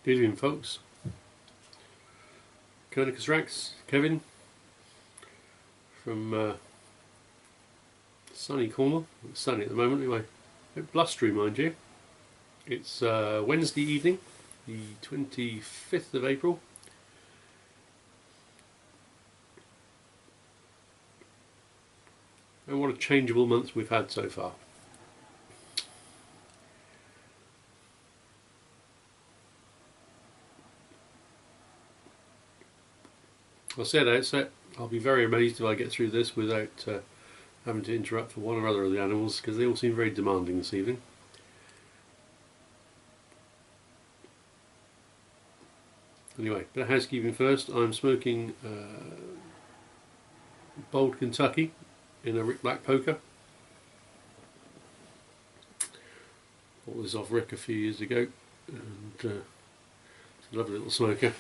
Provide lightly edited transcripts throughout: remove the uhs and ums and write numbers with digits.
Good evening, folks. Copernicus Rex, Kevin from sunny corner. It's sunny at the moment anyway. A bit blustery, mind you. It's Wednesday evening, the 25th of April. And what a changeable month we've had so far. I said outset, I'll be very amazed if I get through this without having to interrupt for one or other of the animals, because they all seem very demanding this evening. Anyway, bit of housekeeping first. I'm smoking Bold Kentucky in a Rick Black poker. Bought this off Rick a few years ago, and it's a lovely little smoker.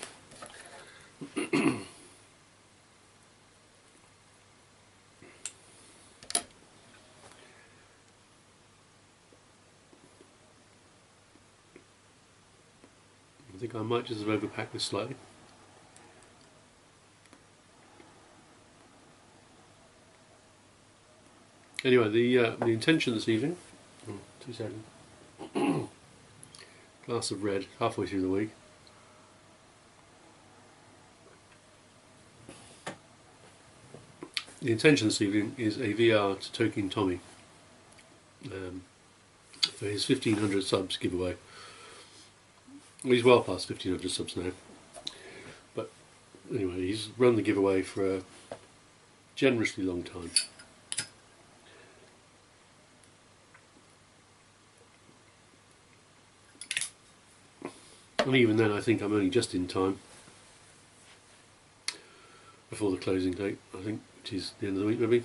I think I might just have overpacked this slightly. Anyway, the intention this evening, 2 seconds, glass of red, halfway through the week. The intention this evening is a VR to Toking Tommy for his 1500 subs giveaway. Well, he's well past 1500 subs now, but anyway, he's run the giveaway for a generously long time. And even then I think I'm only just in time before the closing date, I think, which is the end of the week maybe.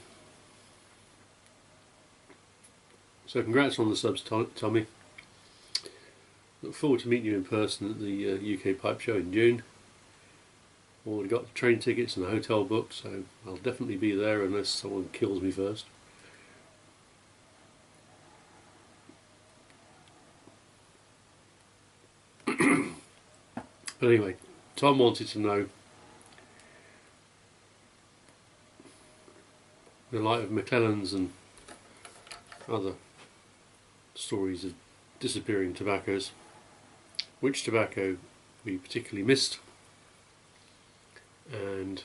So congrats on the subs, Tommy. Look forward to meeting you in person at the UK Pipe Show in June. Already got the train tickets and the hotel booked, so I'll definitely be there unless someone kills me first. But anyway, Tom wanted to know, in the light of McClellan's and other stories of disappearing tobaccos, which tobacco we particularly missed and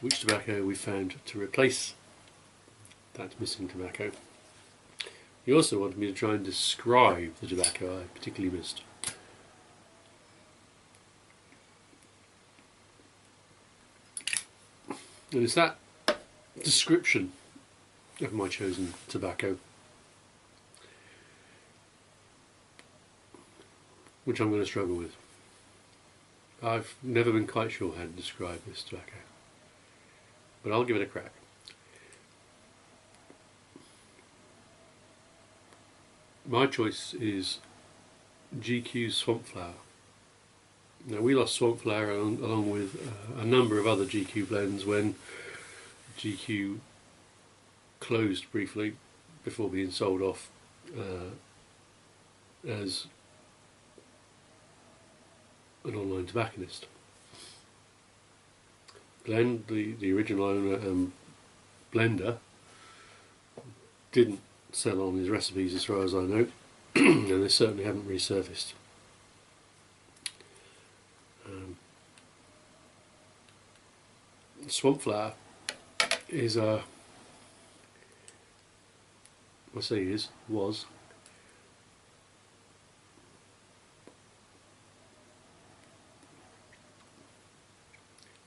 which tobacco we found to replace that missing tobacco. He also wanted me to try and describe the tobacco I particularly missed. And it's that description of my chosen tobacco which I'm going to struggle with. I've never been quite sure how to describe this tobacco, but I'll give it a crack. My choice is GQ Swamp Flower. Now, we lost Swamp Flower along with a number of other GQ blends when GQ closed briefly before being sold off as an online tobacconist. Glenn, the original owner and blender, didn't sell on his recipes as far as I know, and they certainly haven't resurfaced. Swamp Flower is was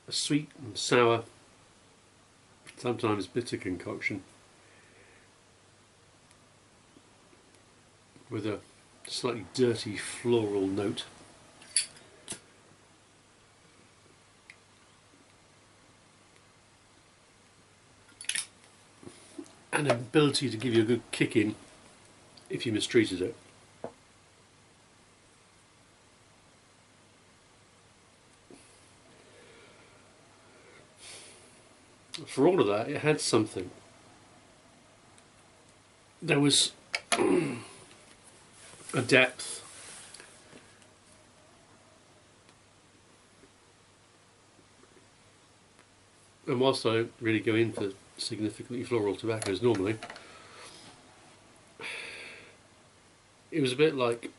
a sweet and sour, sometimes bitter concoction with a slightly dirty floral note. And an ability to give you a good kick in if you mistreated it. For all of that, it had something. There was a depth And whilst I don't really go in for significantly floral tobaccos normally, it was a bit like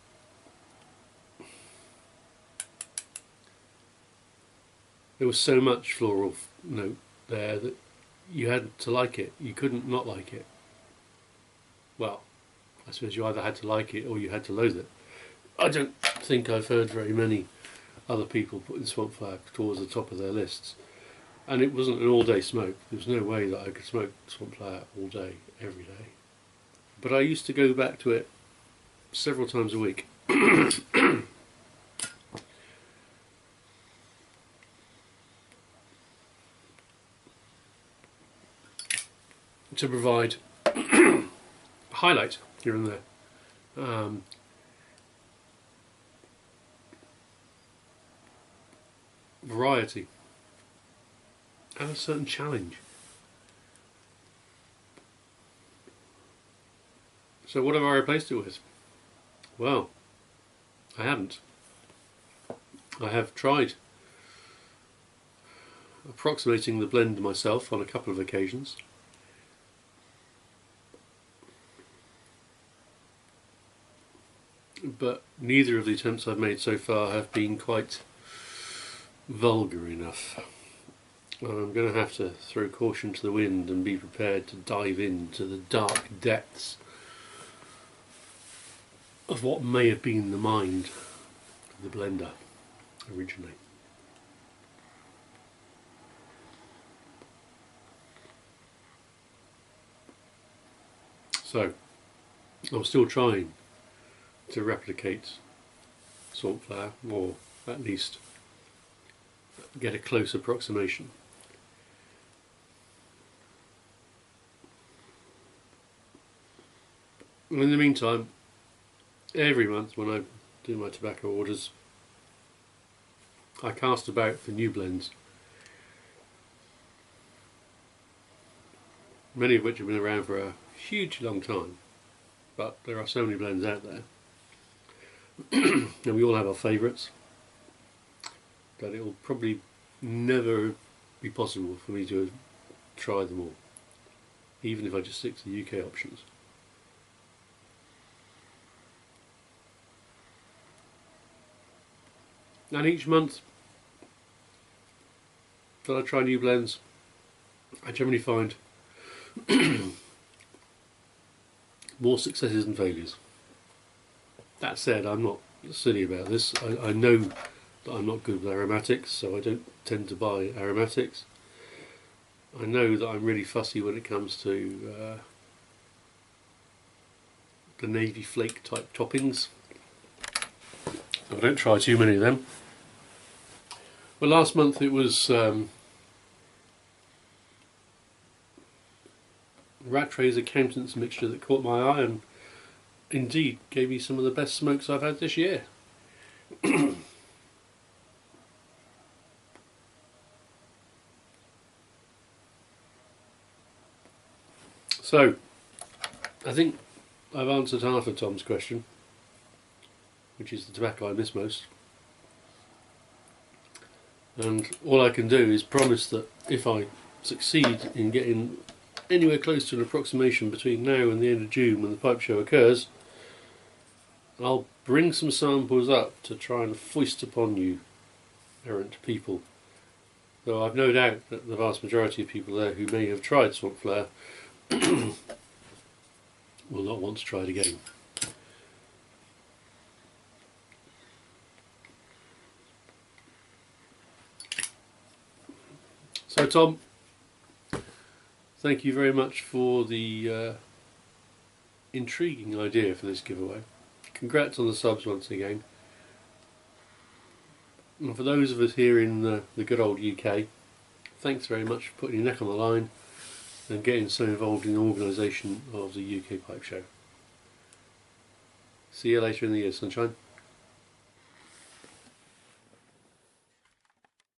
there was so much floral note there that you had to like it. You couldn't not like it. Well, I suppose you either had to like it or you had to loathe it. I don't think I've heard very many other people putting swamp flower towards the top of their lists. And it wasn't an all-day smoke. There was no way that I could smoke swamp flower all day, every day. But I used to go back to it several times a week. To provide a highlight here and there. Variety and a certain challenge. So what have I replaced it with? Well, I haven't. I have tried approximating the blend myself on a couple of occasions. But neither of the attempts I've made so far have been quite vulgar enough. I'm going to have to throw caution to the wind and be prepared to dive into the dark depths of what may have been the mind of the blender originally. So, I'm still trying to replicate swamp flower, or at least get a close approximation. And in the meantime, every month when I do my tobacco orders, I cast about for new blends, many of which have been around for a huge long time, but there are so many blends out there. And we all have our favourites, that it will probably never be possible for me to try them all, even if I just stick to the UK options. And each month that I try new blends, I generally find more successes than failures. That said, I'm not silly about this. I know that I'm not good with aromatics, so I don't tend to buy aromatics. I know that I'm really fussy when it comes to the navy flake type toppings. I don't try too many of them. Well, last month it was Rattray's Accountant's mixture that caught my eye and indeed gave me some of the best smokes I've had this year. So, I think I've answered half of Tom's question, which is the tobacco I miss most. And all I can do is promise that if I succeed in getting anywhere close to an approximation between now and the end of June when the pipe show occurs, I'll bring some samples up to try and foist upon you errant people. Though I've no doubt that the vast majority of people there who may have tried swamp flower will not want to try it again. So Tom, thank you very much for the intriguing idea for this giveaway. Congrats on the subs once again. And for those of us here in the good old UK, thanks very much for putting your neck on the line and getting so involved in the organisation of the UK Pipe Show. See you later in the year, sunshine.